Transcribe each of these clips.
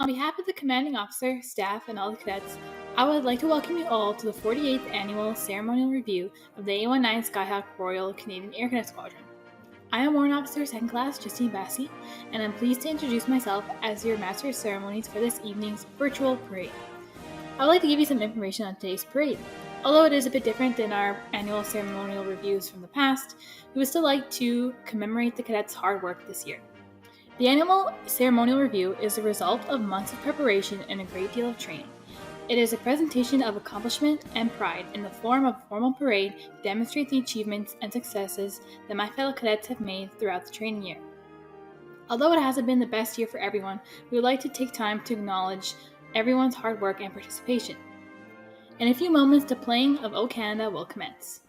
On behalf of the commanding officer, staff, and all the cadets, I would like to welcome you all to the 48th Annual Ceremonial Review of the A19 Skyhawk Royal Canadian Air Cadet Squadron. I am Warrant Officer 2nd Class Justine Bassey, and I'm pleased to introduce myself as your Master of Ceremonies for this evening's virtual parade. I would like to give you some information on today's parade. Although it is a bit different than our annual ceremonial reviews from the past, we would still like to commemorate the cadets' hard work this year. The annual ceremonial review is the result of months of preparation and a great deal of training. It is a presentation of accomplishment and pride in the form of a formal parade to demonstrate the achievements and successes that my fellow cadets have made throughout the training year. Although it hasn't been the best year for everyone, we would like to take time to acknowledge everyone's hard work and participation. In a few moments, the playing of O Canada will commence.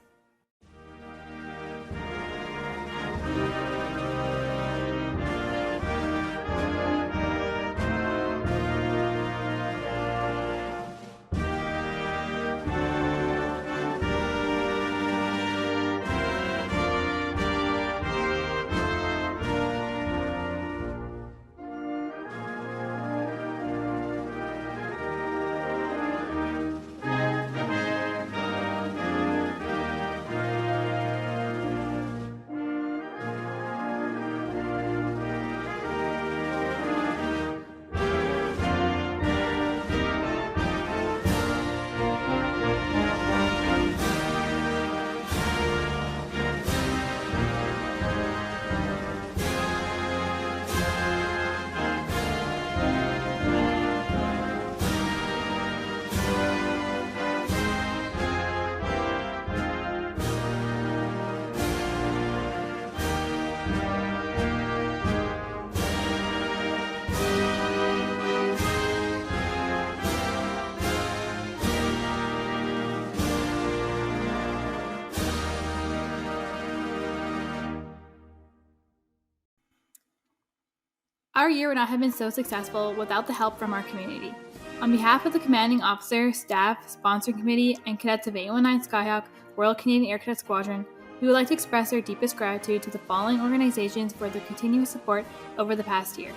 Our year would not have been so successful without the help from our community. On behalf of the commanding officer, staff, sponsoring committee, and cadets of A19 Skyhawk Royal Canadian Air Cadet Squadron, we would like to express our deepest gratitude to the following organizations for their continuous support over the past year.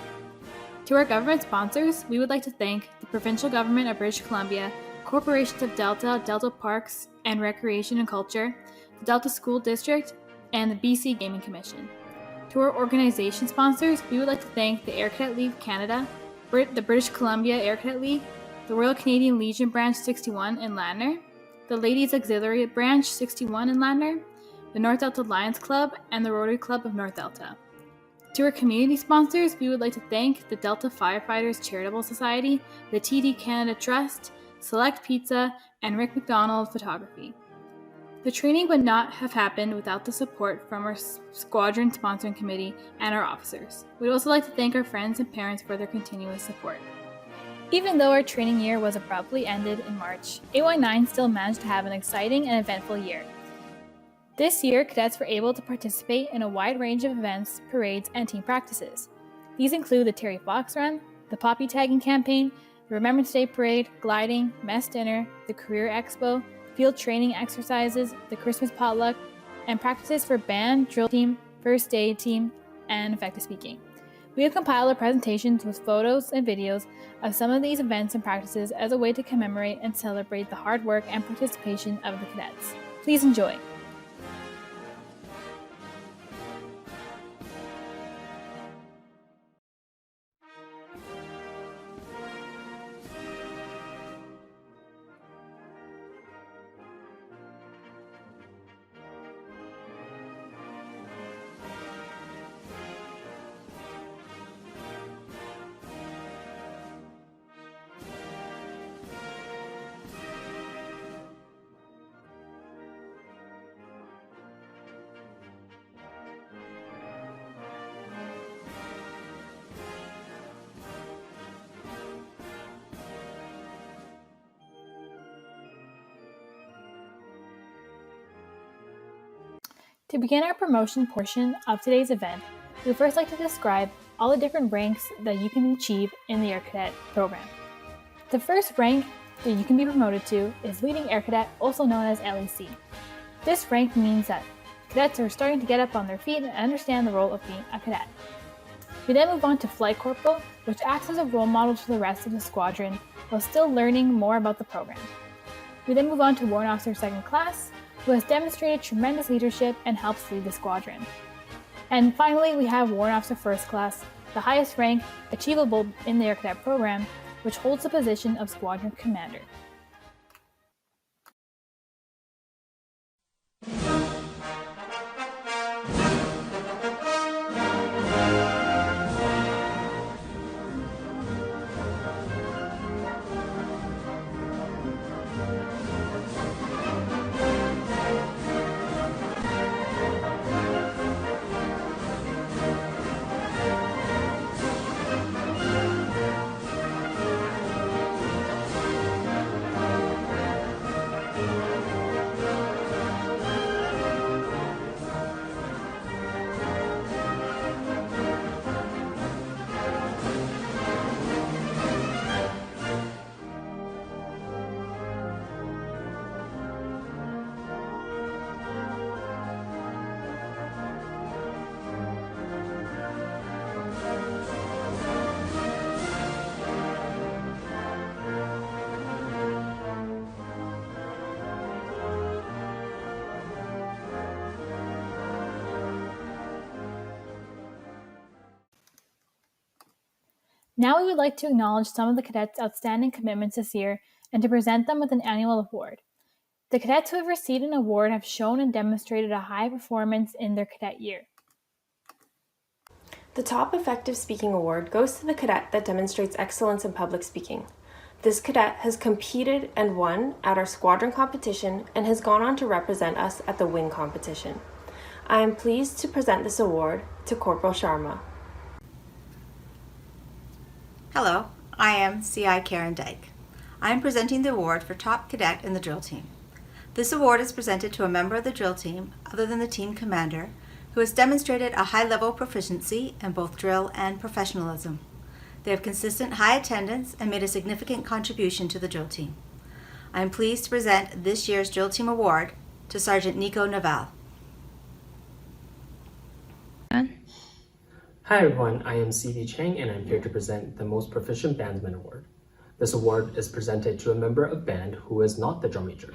To our government sponsors, we would like to thank the Provincial Government of British Columbia, Corporations of Delta, Delta Parks and Recreation and Culture, the Delta School District, and the BC Gaming Commission. To our organization sponsors, we would like to thank the Air Cadet League Canada, the British Columbia Air Cadet League, the Royal Canadian Legion Branch 61 in Ladner, the Ladies Auxiliary Branch 61 in Ladner, the North Delta Lions Club, and the Rotary Club of North Delta. To our community sponsors, we would like to thank the Delta Firefighters Charitable Society, the TD Canada Trust, Select Pizza, and Rick McDonald Photography. The training would not have happened without the support from our squadron sponsoring committee and our officers. We'd also like to thank our friends and parents for their continuous support. Even though our training year was abruptly ended in March, A19 still managed to have an exciting and eventful year. This year, cadets were able to participate in a wide range of events, parades, and team practices. These include the Terry Fox Run, the Poppy Tagging Campaign, the Remembrance Day Parade, gliding, mess dinner, the Career Expo, field training exercises, the Christmas potluck, and practices for band, drill team, first aid team, and effective speaking. We have compiled our presentations with photos and videos of some of these events and practices as a way to commemorate and celebrate the hard work and participation of the cadets. Please enjoy. To begin our promotion portion of today's event, we would first like to describe all the different ranks that you can achieve in the Air Cadet program. The first rank that you can be promoted to is Leading Air Cadet, also known as LAC. This rank means that cadets are starting to get up on their feet and understand the role of being a cadet. We then move on to Flight Corporal, which acts as a role model to the rest of the squadron while still learning more about the program. We then move on to Warrant Officer Second Class, who has demonstrated tremendous leadership and helps lead the squadron. And finally, we have Warrant Officer First Class, the highest rank achievable in the Air Cadet program, which holds the position of Squadron Commander. Now we would like to acknowledge some of the cadets' outstanding commitments this year and to present them with an annual award. The cadets who have received an award have shown and demonstrated a high performance in their cadet year. The Top Effective Speaking Award goes to the cadet that demonstrates excellence in public speaking. This cadet has competed and won at our squadron competition and has gone on to represent us at the wing competition. I am pleased to present this award to Corporal Sharma. Hello, I am CI Karen Dyke. I am presenting the award for Top Cadet in the Drill Team. This award is presented to a member of the drill team, other than the team commander, who has demonstrated a high level of proficiency in both drill and professionalism. They have consistent high attendance and made a significant contribution to the drill team. I am pleased to present this year's Drill Team Award to Sergeant Nico Naval. Hi everyone, I am C.V. Chang and I'm here to present the Most Proficient Bandsman Award. This award is presented to a member of band who is not the drum major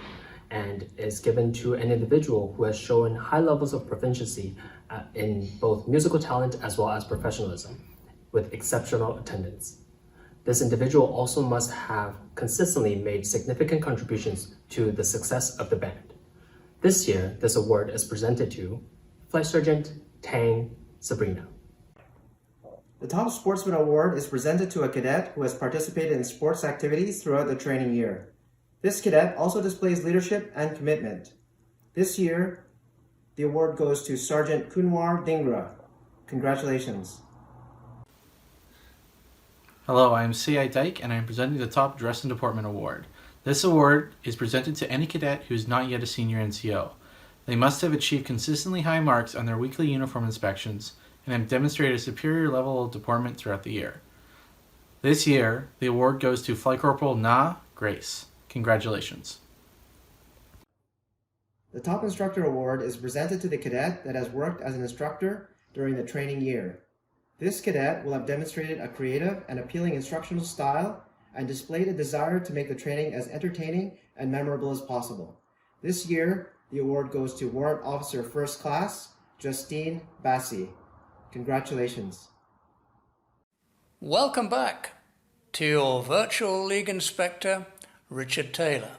and is given to an individual who has shown high levels of proficiency in both musical talent as well as professionalism with exceptional attendance. This individual also must have consistently made significant contributions to the success of the band. This year, this award is presented to Flight Sergeant Tang Sabrina. The Top Sportsman Award is presented to a cadet who has participated in sports activities throughout the training year. This cadet also displays leadership and commitment. This year, the award goes to Sergeant Kunwar Dhingra. Congratulations. Hello, I am C.I. Dyke and I am presenting the Top Dress and Deportment Award. This award is presented to any cadet who is not yet a senior NCO. They must have achieved consistently high marks on their weekly uniform inspections and have demonstrated a superior level of deportment throughout the year. This year, the award goes to Flight Corporal Na Grace. Congratulations. The Top Instructor Award is presented to the cadet that has worked as an instructor during the training year. This cadet will have demonstrated a creative and appealing instructional style and displayed a desire to make the training as entertaining and memorable as possible. This year, the award goes to Warrant Officer First Class, Justine Bassi. Congratulations. Welcome back to your Virtual League Inspector, Richard Taylor.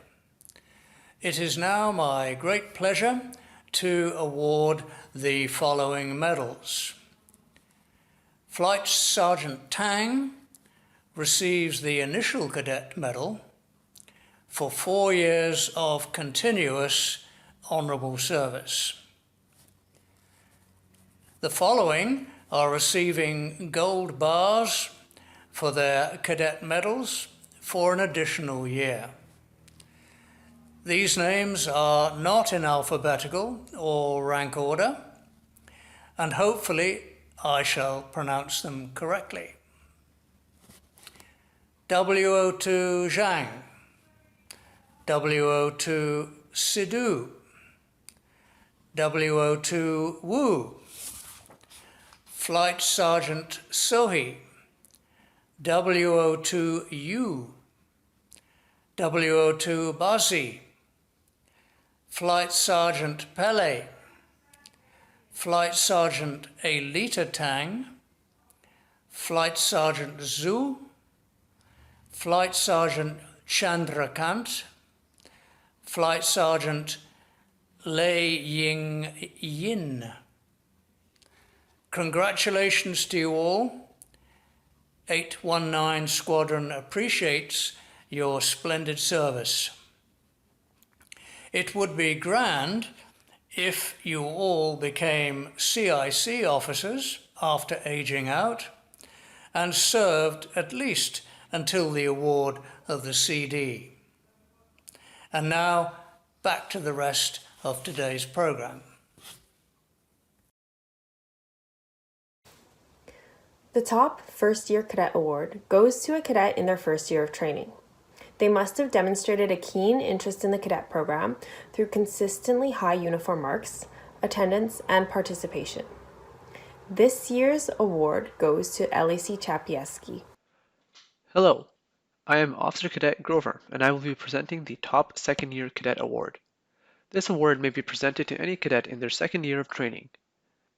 It is now my great pleasure to award the following medals. Flight Sergeant Tang receives the Initial Cadet Medal for 4 years of continuous honourable service. The following are receiving gold bars for their cadet medals for an additional year. These names are not in alphabetical or rank order, and hopefully I shall pronounce them correctly. WO2 Zhang, WO2 Sidhu, WO2 Wu, Flight Sergeant Sohi, WO2U, WO2 Basi, Flight Sergeant Pele, Flight Sergeant Aelita Tang, Flight Sergeant Zhu, Flight Sergeant Chandrakant, Flight Sergeant Lei Ying Yin. Congratulations to you all. 819 Squadron appreciates your splendid service. It would be grand if you all became CIC officers after aging out and served at least until the award of the CD. And now, back to the rest of today's program. The top First Year Cadet Award goes to a cadet in their first year of training. They must have demonstrated a keen interest in the cadet program through consistently high uniform marks, attendance, and participation. This year's award goes to LAC Chapieski. Hello, I am Officer Cadet Grover, and I will be presenting the Top Second Year Cadet Award. This award may be presented to any cadet in their second year of training.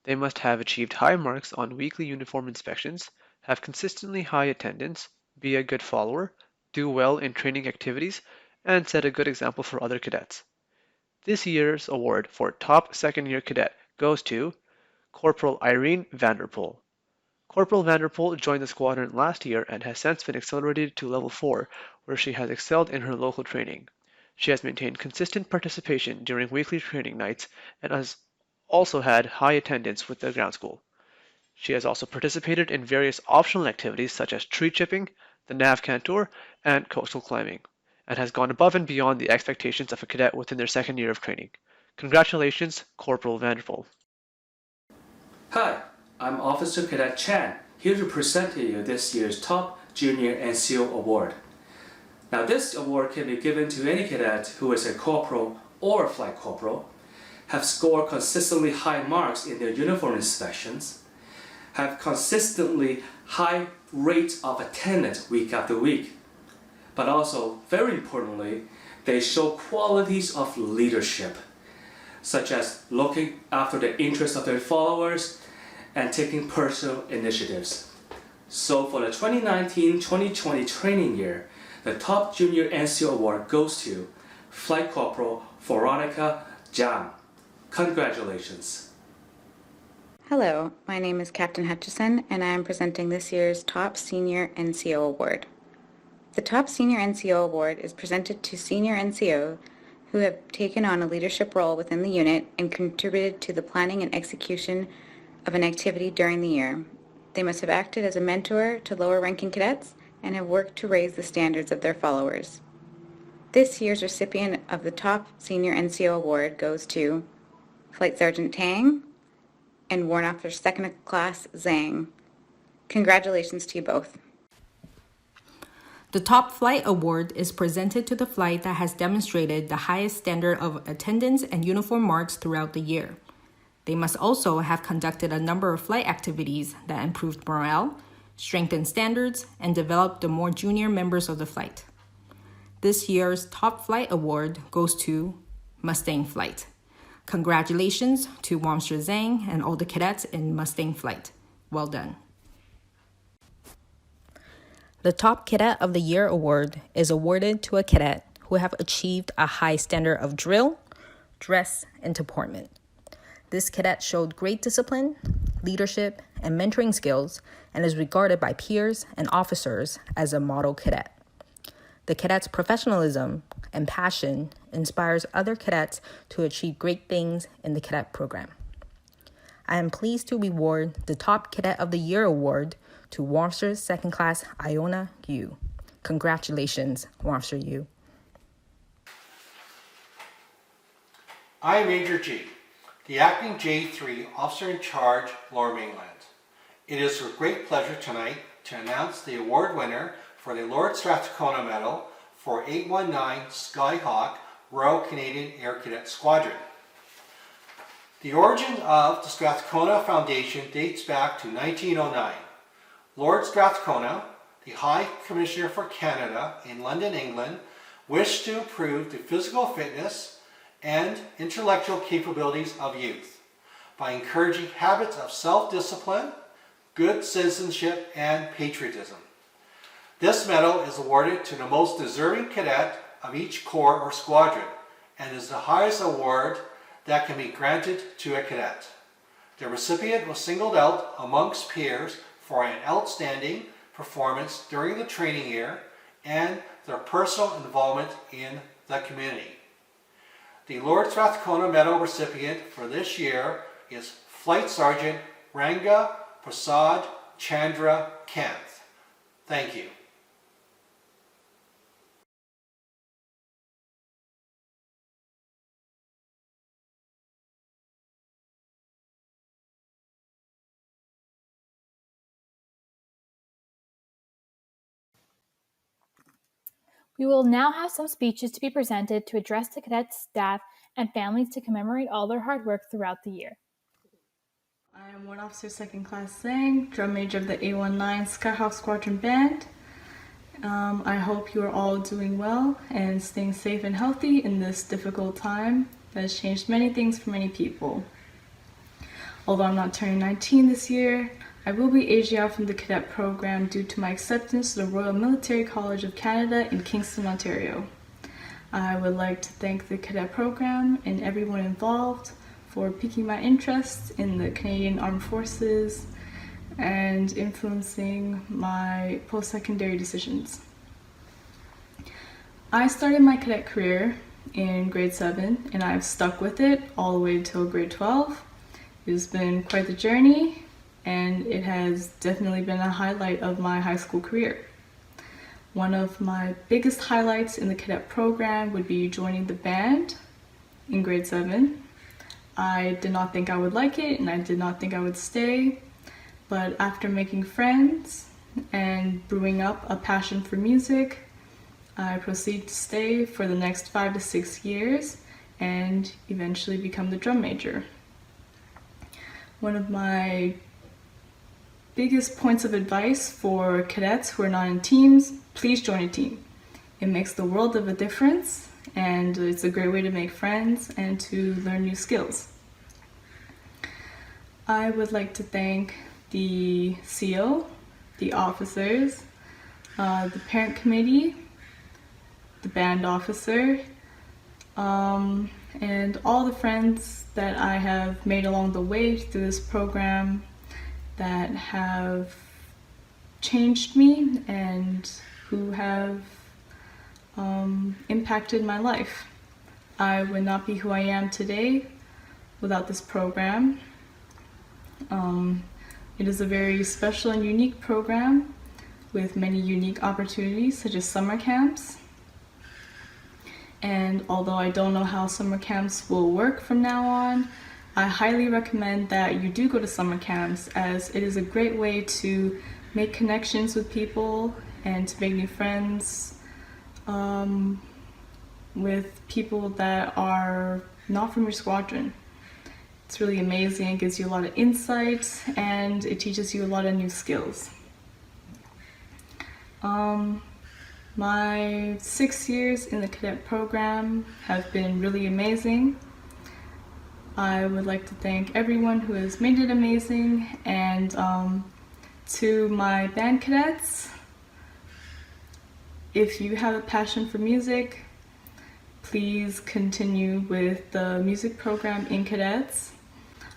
They must have achieved high marks on weekly uniform inspections, have consistently high attendance, be a good follower, do well in training activities, and set a good example for other cadets. This year's award for Top Second Year Cadet goes to Corporal Irene Vanderpool. Corporal Vanderpool joined the squadron last year and has since been accelerated to level 4, where she has excelled in her local training. She has maintained consistent participation during weekly training nights and has also had high attendance with the ground school. She has also participated in various optional activities such as tree chipping, the Nav Cantor, and coastal climbing, and has gone above and beyond the expectations of a cadet within their second year of training. Congratulations, Corporal Vanderpool. Hi, I'm Officer Cadet Chan, here to present to you this year's Top Junior NCO Award. Now this award can be given to any cadet who is a corporal or a flight corporal, have scored consistently high marks in their uniform inspections, have consistently high rates of attendance week after week, but also, very importantly, they show qualities of leadership, such as looking after the interests of their followers and taking personal initiatives. So for the 2019-2020 training year, the Top Junior NCO Award goes to Flight Corporal Veronica Zhang. Congratulations. Hello, my name is Captain Hutchison, and I am presenting this year's Top Senior NCO Award. The Top Senior NCO Award is presented to senior NCOs who have taken on a leadership role within the unit and contributed to the planning and execution of an activity during the year. They must have acted as a mentor to lower-ranking cadets and have worked to raise the standards of their followers. This year's recipient of the Top Senior NCO Award goes to Flight Sergeant Tang and Warrant Officer Second Class Zhang. Congratulations to you both. The Top Flight Award is presented to the flight that has demonstrated the highest standard of attendance and uniform marks throughout the year. They must also have conducted a number of flight activities that improved morale, strengthened standards, and developed the more junior members of the flight. This year's Top Flight Award goes to Mustang Flight. Congratulations to Wamster Zhang and all the cadets in Mustang Flight. Well done. The Top Cadet of the Year Award is awarded to a cadet who have achieved a high standard of drill, dress, and deportment. This cadet showed great discipline, leadership, and mentoring skills and is regarded by peers and officers as a model cadet. The cadet's professionalism and passion inspires other cadets to achieve great things in the cadet program. I am pleased to award the Top Cadet of the Year Award to Wamster Second Class Iona Yu. Congratulations, Wamster Yu. I, Major G, the Acting J3 Officer in Charge, Lower Mainland. It is with great pleasure tonight to announce the award winner for the Lord Strathcona Medal for 819 Skyhawk Royal Canadian Air Cadet Squadron. The origin of the Strathcona Foundation dates back to 1909. Lord Strathcona, the High Commissioner for Canada in London, England, wished to improve the physical fitness and intellectual capabilities of youth by encouraging habits of self-discipline, good citizenship, and patriotism. This medal is awarded to the most deserving cadet of each corps or squadron and is the highest award that can be granted to a cadet. The recipient was singled out amongst peers for an outstanding performance during the training year and their personal involvement in the community. The Lord Strathcona Medal recipient for this year is Flight Sergeant Ranga Prasad Chandra Kanth. Thank you. We will now have some speeches to be presented to address the cadets, staff, and families to commemorate all their hard work throughout the year. I am Warrant Officer 2nd Class Sang, Drum Major of the A19 Skyhawk Squadron Band. I hope you are all doing well and staying safe and healthy in this difficult time that has changed many things for many people. Although I'm not turning 19 this year, I will be aging out from the cadet program due to my acceptance to the Royal Military College of Canada in Kingston, Ontario. I would like to thank the cadet program and everyone involved for piquing my interest in the Canadian Armed Forces and influencing my post-secondary decisions. I started my cadet career in grade 7 and I've stuck with it all the way till grade 12. It's been quite the journey and it has definitely been a highlight of my high school career. One of my biggest highlights in the cadet program would be joining the band in grade 7. I did not think I would like it and I did not think I would stay, but after making friends and brewing up a passion for music, I proceeded to stay for the next 5 to 6 years and eventually become the drum major. One of my biggest points of advice for cadets who are not in teams, please join a team. It makes the world of a difference and it's a great way to make friends and to learn new skills. I would like to thank the CO, the officers, the parent committee, the band officer, and all the friends that I have made along the way through this program that have changed me and who have impacted my life. I would not be who I am today without this program. It is a very special and unique program with many unique opportunities such as summer camps. And although I don't know how summer camps will work from now on, I highly recommend that you do go to summer camps as it is a great way to make connections with people and to make new friends with people that are not from your squadron. It's really amazing, it gives you a lot of insight and it teaches you a lot of new skills. My 6 years in the cadet program have been really amazing. I would like to thank everyone who has made it amazing, and to my band cadets, if you have a passion for music, please continue with the music program in cadets.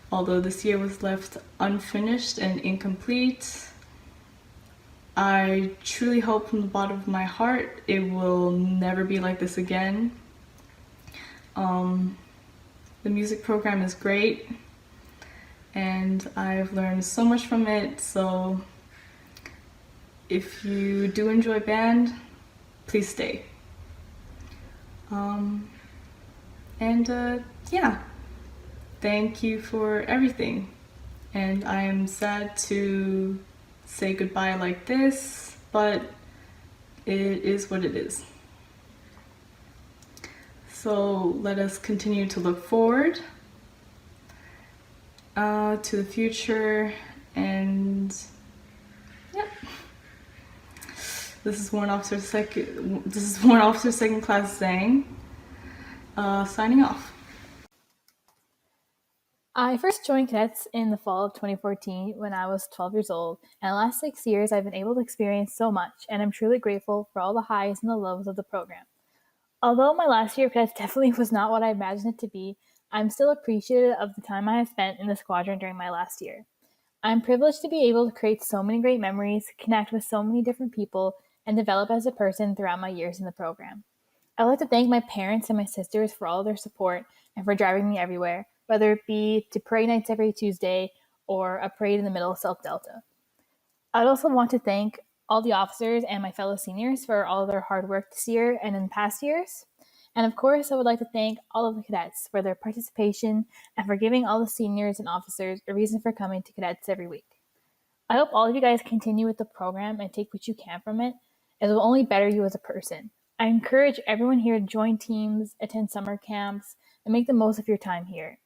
Although this year was left unfinished and incomplete, I truly hope from the bottom of my heart it will never be like this again. The music program is great and I've learned so much from it, so if you do enjoy band, please stay. Yeah, thank you for everything, and I am sad to say goodbye like this, but it is what it is. So let us continue to look forward to the future, and yeah. This is Warrant Officer Second Class Zhang, signing off. I first joined cadets in the fall of 2014 when I was 12 years old, and the last 6 years I've been able to experience so much, and I'm truly grateful for all the highs and the lows of the program. Although my last year of cadets definitely was not what I imagined it to be, I'm still appreciative of the time I have spent in the squadron during my last year. I'm privileged to be able to create so many great memories, connect with so many different people, and develop as a person throughout my years in the program. I'd like to thank my parents and my sisters for all their support and for driving me everywhere, whether it be to parade nights every Tuesday or a parade in the middle of South Delta. I'd also want to thank all the officers and my fellow seniors for all their hard work this year and in past years. And of course, I would like to thank all of the cadets for their participation and for giving all the seniors and officers a reason for coming to cadets every week. I hope all of you guys continue with the program and take what you can from it, as it will only better you as a person. I encourage everyone here to join teams, attend summer camps, and make the most of your time here.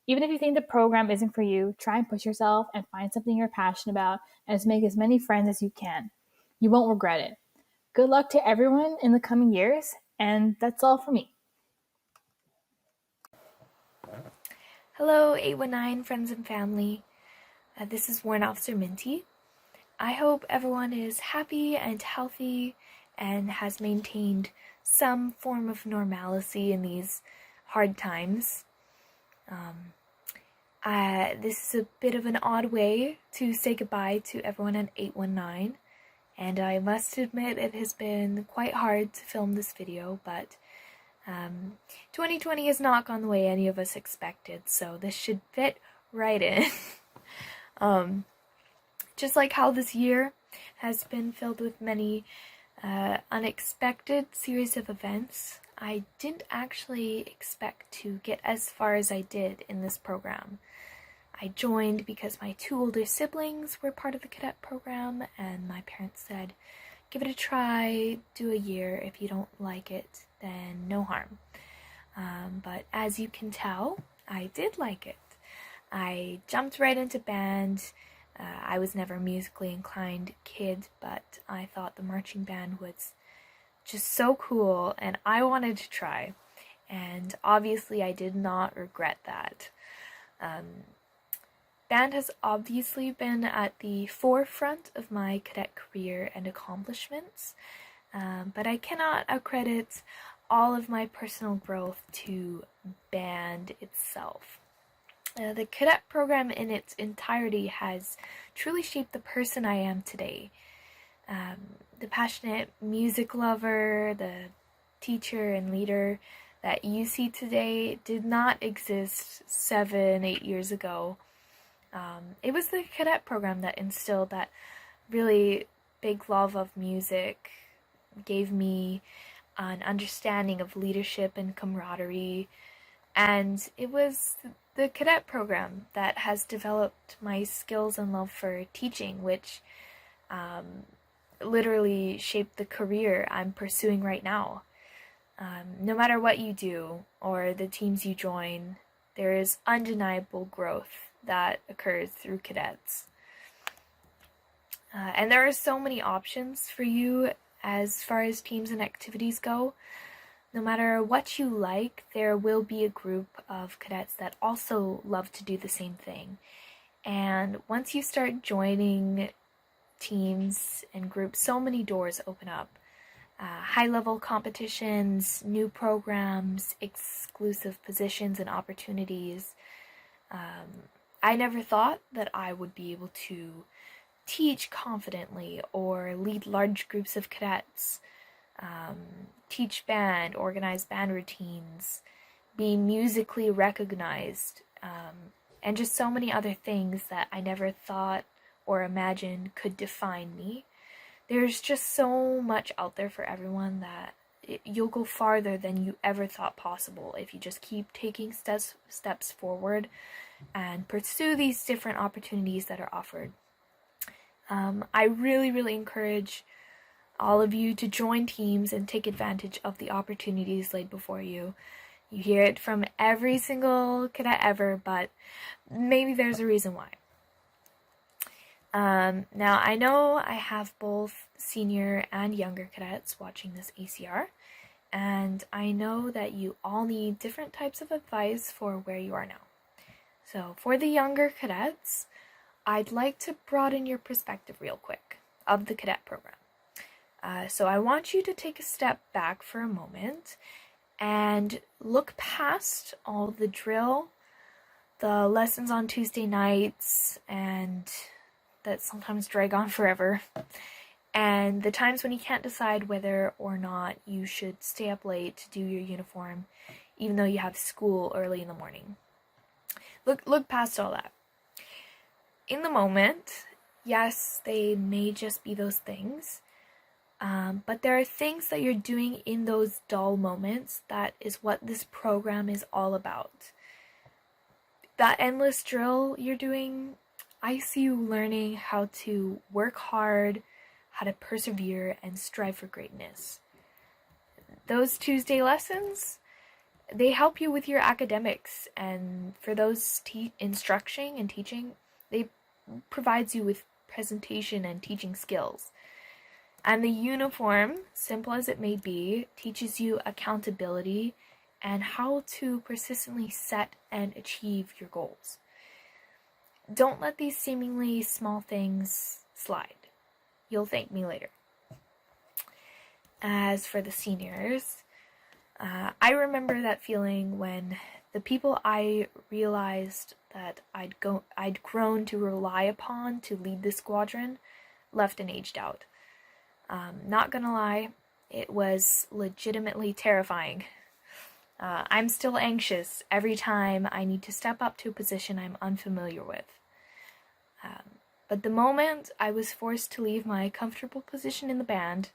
Even if you think the program isn't for you, try and push yourself and find something you're passionate about and just make as many friends as you can. You won't regret it. Good luck to everyone in the coming years, and that's all for me. Hello, 819 friends and family. This is Warrant Officer Minty. I hope everyone is happy and healthy and has maintained some form of normalcy in these hard times. This is a bit of an odd way to say goodbye to everyone at 819, and I must admit it has been quite hard to film this video, but 2020 has not gone the way any of us expected, so this should fit right in. Just like how this year has been filled with many unexpected series of events, I didn't actually expect to get as far as I did in this program. I joined because my 2 older siblings were part of the cadet program, and my parents said, give it a try, do a year. If you don't like it, then no harm. But as you can tell, I did like it. I jumped right into band. I was never a musically inclined kid, but I thought the marching band was just so cool, and I wanted to try. And obviously I did not regret that. Band has obviously been at the forefront of my cadet career and accomplishments, but I cannot accredit all of my personal growth to band itself. The cadet program in its entirety has truly shaped the person I am today. The passionate music lover, the teacher and leader that you see today did not exist 7-8 years ago. It was the cadet program that instilled that really big love of music, gave me an understanding of leadership and camaraderie, and it was the cadet program that has developed my skills and love for teaching, which literally shaped the career I'm pursuing right now. No matter what you do or the teams you join, there is undeniable growth that occurs through cadets. And there are so many options for you as far as teams and activities go. No matter what you like, there will be a group of cadets that also love to do the same thing. And once you start joining teams and groups, so many doors open up. High-level competitions, new programs, exclusive positions and opportunities. I never thought that I would be able to teach confidently or lead large groups of cadets, teach band, organize band routines, be musically recognized, and just so many other things that I never thought or imagined could define me. There's just so much out there for everyone that you'll go farther than you ever thought possible if you just keep taking steps forward and pursue these different opportunities that are offered. I really encourage all of you to join teams and take advantage of the opportunities laid before you. You hear it from every single cadet ever, but maybe there's a reason why. Now, I know I have both senior and younger cadets watching this ACR, and I know that you all need different types of advice for where you are now. So for the younger cadets, I'd like to broaden your perspective real quick of the cadet program. So I want you to take a step back for a moment and look past all the drill, the lessons on Tuesday nights, and that sometimes drag on forever, and the times when you can't decide whether or not you should stay up late to do your uniform, even though you have school early in the morning. Look past all that. In the moment, yes, they may just be those things, but there are things that you're doing in those dull moments that is what this program is all about. That endless drill you're doing, I see you learning how to work hard, how to persevere, and strive for greatness. Those Tuesday lessons, they help you with your academics, and for those instruction and teaching, they provides you with presentation and teaching skills. And the uniform, simple as it may be, teaches you accountability and how to persistently set and achieve your goals. Don't let these seemingly small things slide. You'll thank me later. As for the seniors, I remember that feeling when the people I realized that I'd grown to rely upon to lead the squadron left and aged out. Not gonna lie, it was legitimately terrifying. I'm still anxious every time I need to step up to a position I'm unfamiliar with. But the moment I was forced to leave my comfortable position in the band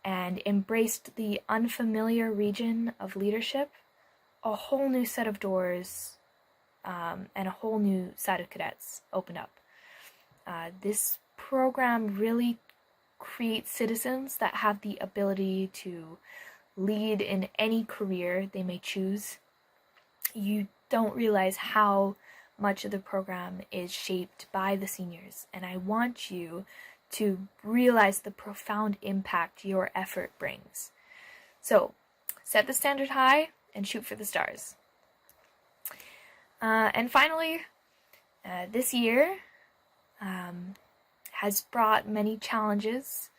and embraced the unfamiliar region of leadership, a whole new set of doors and a whole new set of cadets opened up. This program really creates citizens that have the ability to lead in any career they may choose. You don't realize how much of the program is shaped by the seniors, and I want you to realize the profound impact your effort brings. So, set the standard high and shoot for the stars. And finally, this year has brought many challenges,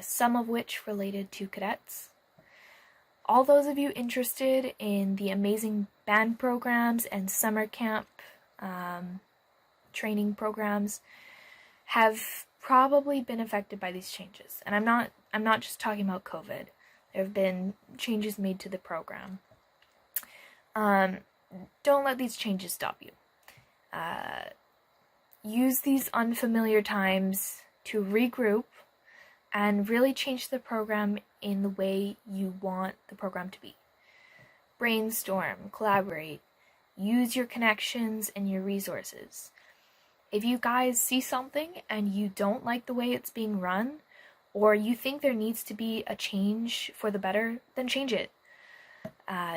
some of which related to cadets. All those of you interested in the amazing band programs and summer camp training programs have probably been affected by these changes. And I'm not just talking about COVID. There have been changes made to the program. Don't let these changes stop you. Use these unfamiliar times to regroup and really change the program in the way you want the program to be. Brainstorm, collaborate, use your connections and your resources. If you guys see something and you don't like the way it's being run, or you think there needs to be a change for the better, then change it.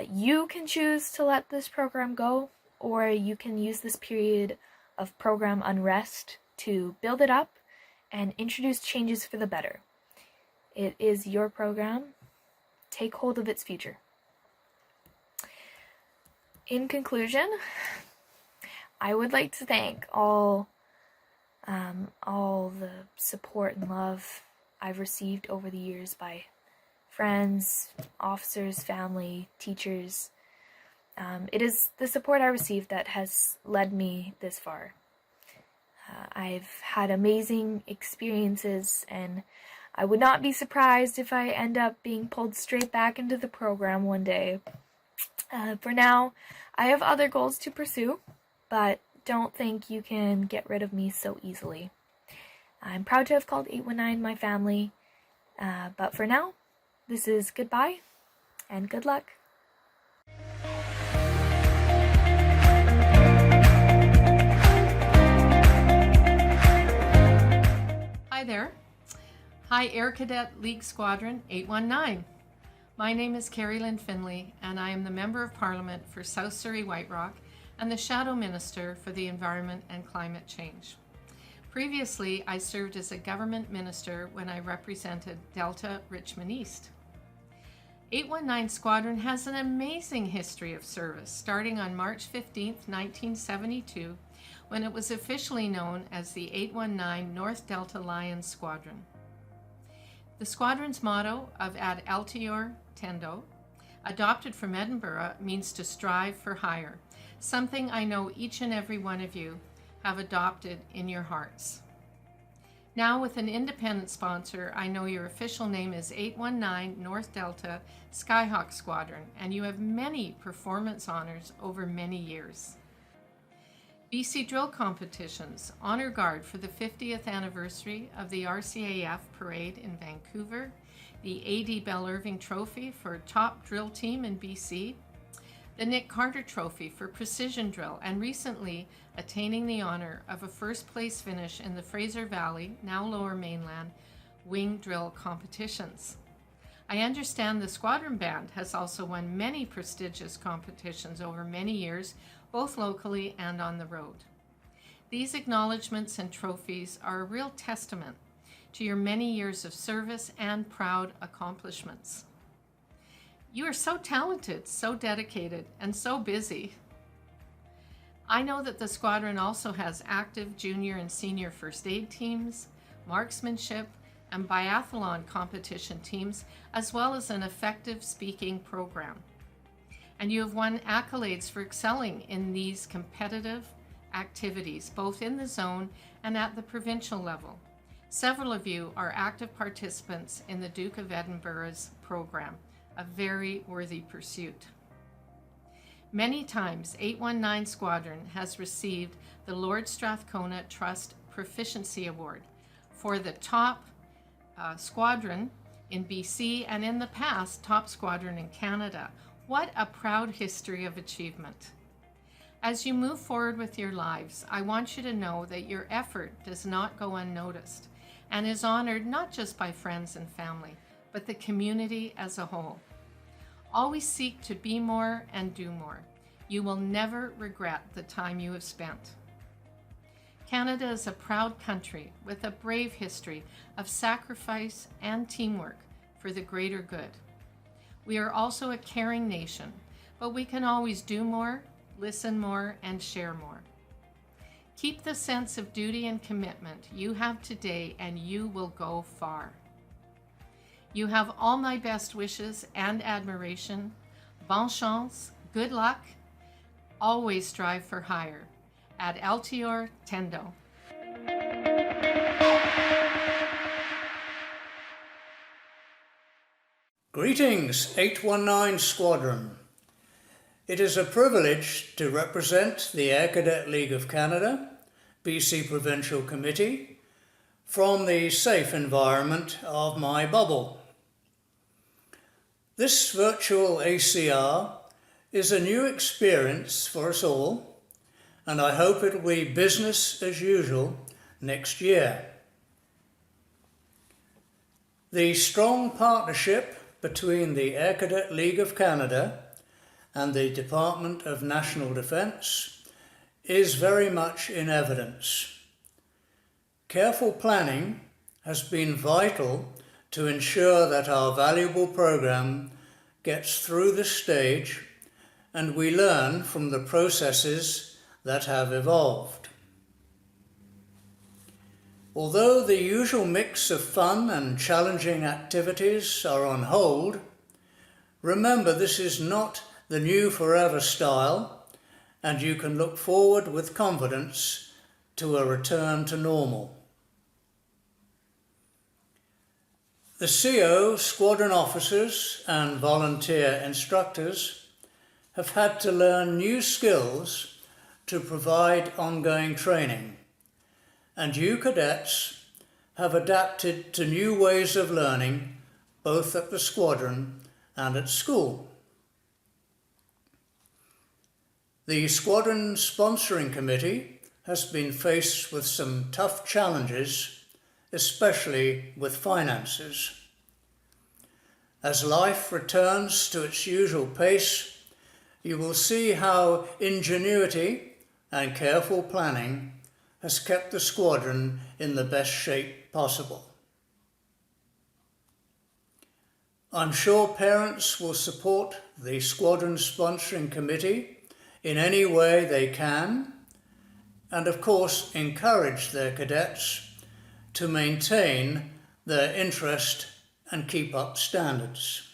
You can choose to let this program go, or you can use this period of program unrest to build it up and introduce changes for the better. It is your program. Take hold of its future. In conclusion, I would like to thank all the support and love I've received over the years by friends, officers, family, teachers. It is the support I received that has led me this far. I've had amazing experiences, and I would not be surprised if I end up being pulled straight back into the program one day. For now, I have other goals to pursue, but don't think you can get rid of me so easily. I'm proud to have called 819 my family, but for now, this is goodbye and good luck. Hi there. Hi Air Cadet League Squadron 819. My name is Carrie Lynn Finley, and I am the Member of Parliament for South Surrey White Rock and the Shadow Minister for the Environment and Climate Change. Previously, I served as a government minister when I represented Delta Richmond East. 819 Squadron has an amazing history of service, starting on March 15, 1972, when it was officially known as the 819 North Delta Lions Squadron. The squadron's motto of Ad Altior Tendo, adopted from Edinburgh, means to strive for higher, something I know each and every one of you have adopted in your hearts. Now, with an independent sponsor, I know your official name is 819 North Delta Skyhawk Squadron, and you have many performance honors over many years. BC Drill Competitions, Honor Guard for the 50th anniversary of the RCAF Parade in Vancouver, the A.D. Bell Irving Trophy for Top Drill Team in BC, the Nick Carter Trophy for Precision Drill, and recently attaining the honor of a first place finish in the Fraser Valley, now Lower Mainland, Wing Drill Competitions. I understand the Squadron Band has also won many prestigious competitions over many years, both locally and on the road. These acknowledgements and trophies are a real testament to your many years of service and proud accomplishments. You are so talented, so dedicated, and so busy. I know that the squadron also has active junior and senior first aid teams, marksmanship, and biathlon competition teams, as well as an effective speaking program. And you have won accolades for excelling in these competitive activities, both in the zone and at the provincial level. Several of you are active participants in the Duke of Edinburgh's program, a very worthy pursuit. Many times, 819 Squadron has received the Lord Strathcona Trust Proficiency Award for the top squadron in BC, and in the past, top squadron in Canada. What a proud history of achievement. As you move forward with your lives, I want you to know that your effort does not go unnoticed and is honored not just by friends and family, but the community as a whole. Always seek to be more and do more. You will never regret the time you have spent. Canada is a proud country with a brave history of sacrifice and teamwork for the greater good. We are also a caring nation, but we can always do more, listen more, and share more. Keep the sense of duty and commitment you have today, and you will go far. You have all my best wishes and admiration. Bon chance, good luck. Always strive for higher. Ad Altior Tendo. Greetings, 819 Squadron. It is a privilege to represent the Air Cadet League of Canada, BC Provincial Committee, from the safe environment of my bubble. This virtual ACR is a new experience for us all, and I hope it will be business as usual next year. The strong partnership between the Air Cadet League of Canada and the Department of National Defence is very much in evidence. Careful planning has been vital to ensure that our valuable program gets through this stage and we learn from the processes that have evolved. Although the usual mix of fun and challenging activities are on hold, remember this is not the new forever style, and you can look forward with confidence to a return to normal. The CO, squadron officers and volunteer instructors have had to learn new skills to provide ongoing training, and you cadets have adapted to new ways of learning both at the squadron and at school. The Squadron Sponsoring Committee has been faced with some tough challenges, especially with finances. As life returns to its usual pace, you will see how ingenuity and careful planning has kept the squadron in the best shape possible. I'm sure parents will support the squadron sponsoring committee in any way they can, and of course encourage their cadets to maintain their interest and keep up standards.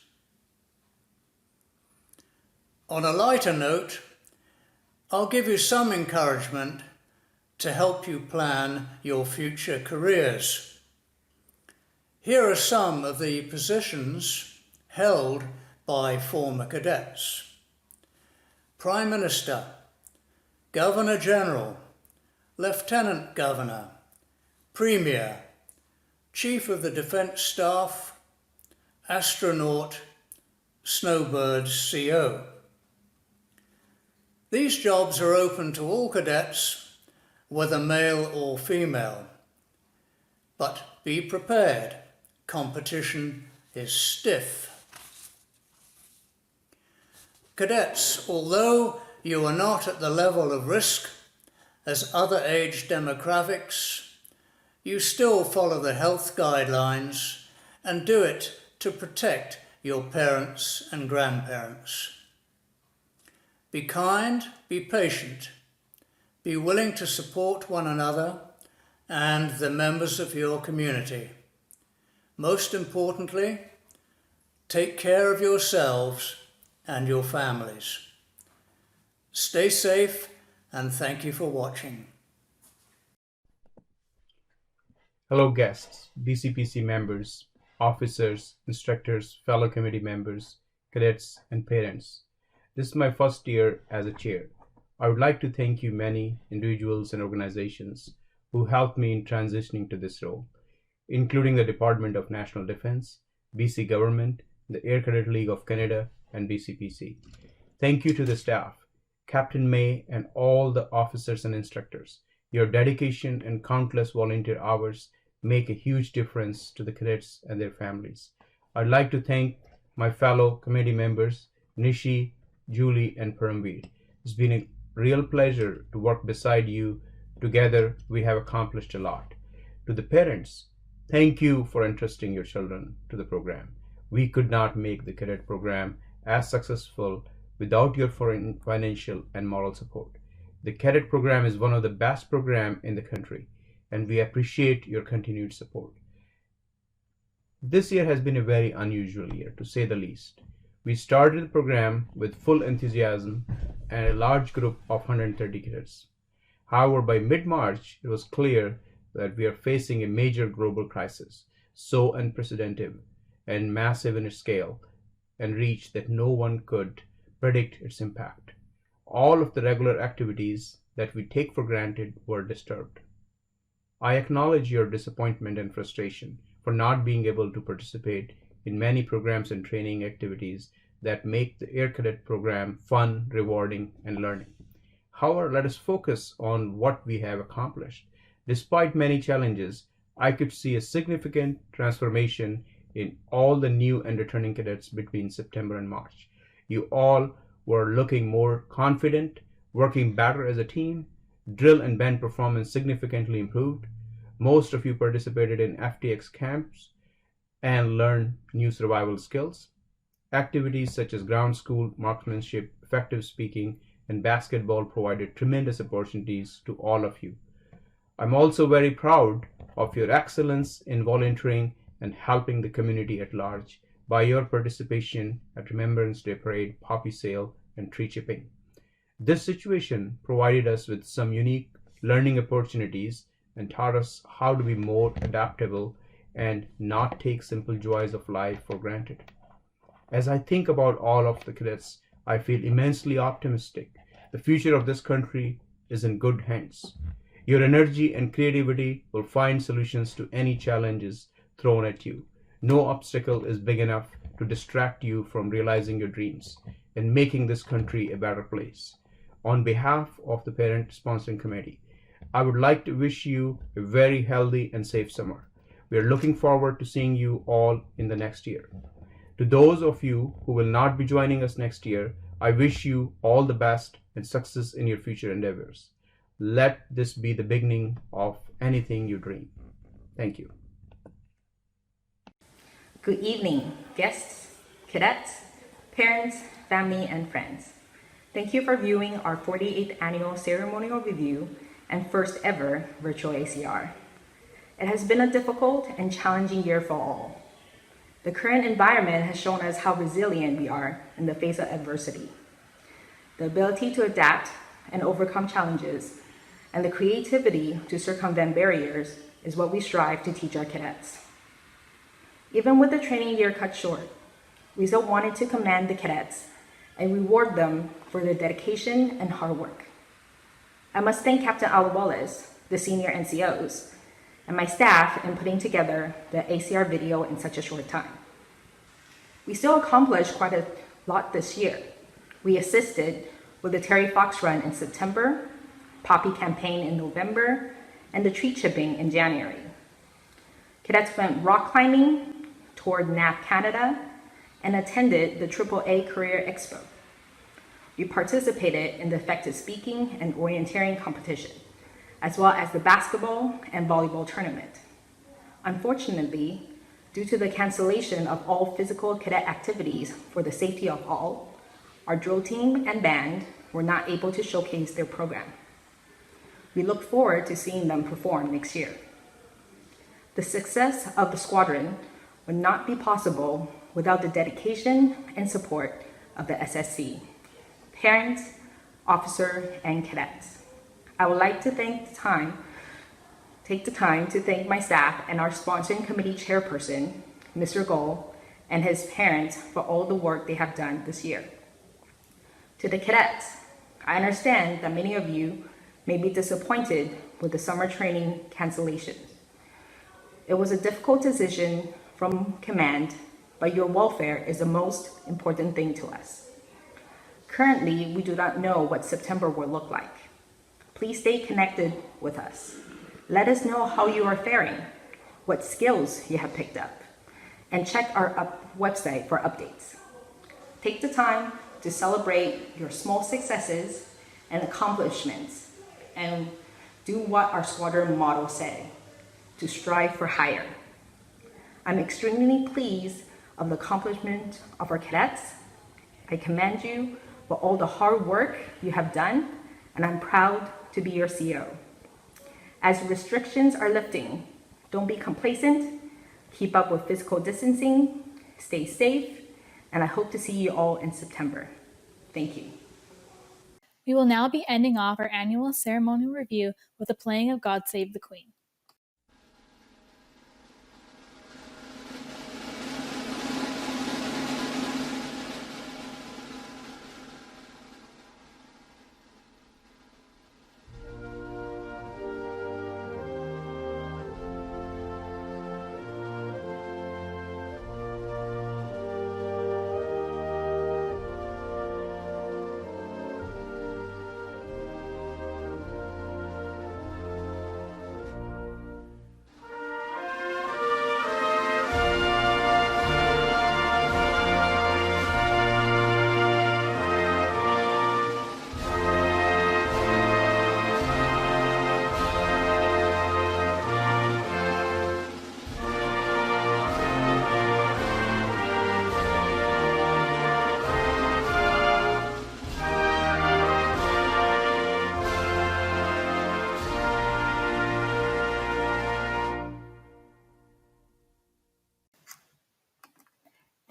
On a lighter note, I'll give you some encouragement to help you plan your future careers. Here are some of the positions held by former cadets: Prime Minister, Governor General, Lieutenant Governor, Premier, Chief of the Defence Staff, Astronaut, Snowbird CO. These jobs are open to all cadets, whether male or female. But be prepared, competition is stiff. Cadets, although you are not at the level of risk as other age demographics, you still follow the health guidelines and do it to protect your parents and grandparents. Be kind, be patient, be willing to support one another and the members of your community. Most importantly, take care of yourselves and your families. Stay safe, and thank you for watching. Hello guests, BCPC members, officers, instructors, fellow committee members, cadets, and parents. This is my first year as a chair. I would like to thank you many individuals and organizations who helped me in transitioning to this role, including the Department of National Defense, BC Government, the Air Cadet League of Canada, and BCPC. Thank you to the staff, Captain May, and all the officers and instructors. Your dedication and countless volunteer hours make a huge difference to the cadets and their families. I'd like to thank my fellow committee members, Nishi, Julie, and Paramveer. It's been a real pleasure to work beside you. Together, we have accomplished a lot. To the parents, thank you for entrusting your children to the program. We could not make the cadet program as successful without your financial and moral support. The cadet program is one of the best programs in the country, and we appreciate your continued support. This year has been a very unusual year, to say the least. We started the program with full enthusiasm and a large group of 130 cadets. However, by mid-March, it was clear that we are facing a major global crisis, so unprecedented and massive in its scale and reach that no one could predict its impact. All of the regular activities that we take for granted were disturbed. I acknowledge your disappointment and frustration for not being able to participate in many programs and training activities that make the Air Cadet program fun, rewarding, and learning. However, let us focus on what we have accomplished. Despite many challenges, I could see a significant transformation in all the new and returning cadets between September and March. You all were looking more confident, working better as a team. Drill and band performance significantly improved. Most of you participated in FTX camps and learned new survival skills. Activities such as ground school, marksmanship, effective speaking, and basketball provided tremendous opportunities to all of you. I'm also very proud of your excellence in volunteering and helping the community at large by your participation at Remembrance Day Parade, Poppy Sale, and tree chipping. This situation provided us with some unique learning opportunities and taught us how to be more adaptable and not take simple joys of life for granted. As I think about all of the cadets, I feel immensely optimistic. The future of this country is in good hands. Your energy and creativity will find solutions to any challenges thrown at you. No obstacle is big enough to distract you from realizing your dreams and making this country a better place. On behalf of the Parent Sponsoring Committee, I would like to wish you a very healthy and safe summer. We are looking forward to seeing you all in the next year. To those of you who will not be joining us next year, I wish you all the best and success in your future endeavors. Let this be the beginning of anything you dream. Thank you. Good evening, guests, cadets, parents, family, and friends. Thank you for viewing our 48th annual ceremonial review and first ever Virtual ACR. It has been a difficult and challenging year for all. The current environment has shown us how resilient we are in the face of adversity. The ability to adapt and overcome challenges and the creativity to circumvent barriers is what we strive to teach our cadets. Even with the training year cut short, we still wanted to commend the cadets and reward them for their dedication and hard work. I must thank Captain Al Wallace, the senior NCOs, and my staff in putting together the ACR video in such a short time. We still accomplished quite a lot this year. We assisted with the Terry Fox Run in September, Poppy Campaign in November, and the tree chipping in January. Cadets went rock climbing, toured NAF Canada, and attended the AAA Career Expo. We participated in the effective speaking and orienteering competition, as well as the basketball and volleyball tournament. Unfortunately, due to the cancellation of all physical cadet activities for the safety of all, our drill team and band were not able to showcase their program. We look forward to seeing them perform next year. The success of the squadron would not be possible without the dedication and support of the SSC, parents, officers, and cadets. I would like to take the time to thank my staff and our sponsoring committee chairperson, Mr. Gold, and his parents for all the work they have done this year. To the cadets, I understand that many of you may be disappointed with the summer training cancellations. It was a difficult decision from command, but your welfare is the most important thing to us. Currently, we do not know what September will look like. Please stay connected with us. Let us know how you are faring, what skills you have picked up, and check our website for updates. Take the time to celebrate your small successes and accomplishments, and do what our squadron motto said, to strive for higher. I'm extremely pleased of the accomplishment of our cadets. I commend you for all the hard work you have done, and I'm proud to be your CO. As restrictions are lifting, don't be complacent, keep up with physical distancing, stay safe, and I hope to see you all in September. Thank you. We will now be ending off our annual ceremonial review with the playing of God Save the Queen.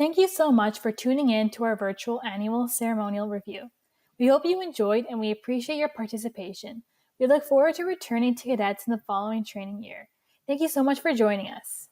Thank you so much for tuning in to our virtual annual ceremonial review. We hope you enjoyed and we appreciate your participation. We look forward to returning to cadets in the following training year. Thank you so much for joining us.